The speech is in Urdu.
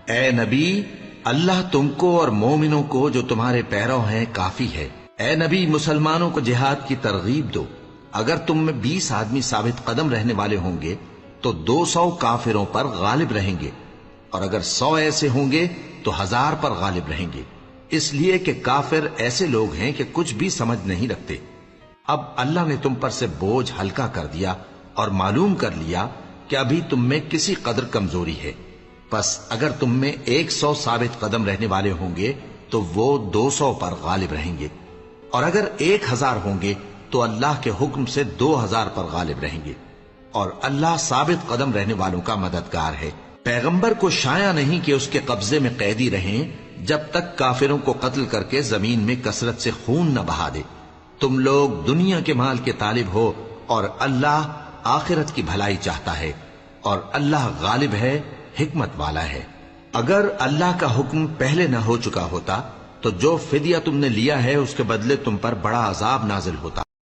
اے نبی، اللہ تم کو اور مومنوں کو جو تمہارے پیرو ہیں کافی ہے۔ اے نبی، مسلمانوں کو جہاد کی ترغیب دو۔ اگر تم میں 20 آدمی ثابت قدم رہنے والے ہوں گے تو 200 کافروں پر غالب رہیں گے، اور اگر 100 ایسے ہوں گے تو 1000 پر غالب رہیں گے، اس لیے کہ کافر ایسے لوگ ہیں کہ کچھ بھی سمجھ نہیں رکھتے۔ اب اللہ نے تم پر سے بوجھ ہلکا کر دیا اور معلوم کر لیا کہ ابھی تم میں کسی قدر کمزوری ہے، پس اگر تم میں 100 ثابت قدم رہنے والے ہوں گے تو وہ 200 پر غالب رہیں گے، اور اگر 1000 ہوں گے تو اللہ کے حکم سے 2000 پر غالب رہیں گے، اور اللہ ثابت قدم رہنے والوں کا مددگار ہے۔ پیغمبر کو شایع نہیں کہ اس کے قبضے میں قیدی رہیں جب تک کافروں کو قتل کر کے زمین میں کثرت سے خون نہ بہا دے۔ تم لوگ دنیا کے مال کے طالب ہو اور اللہ آخرت کی بھلائی چاہتا ہے، اور اللہ غالب ہے، حکمت والا ہے۔ اگر اللہ کا حکم پہلے نہ ہو چکا ہوتا تو جو فدیہ تم نے لیا ہے اس کے بدلے تم پر بڑا عذاب نازل ہوتا۔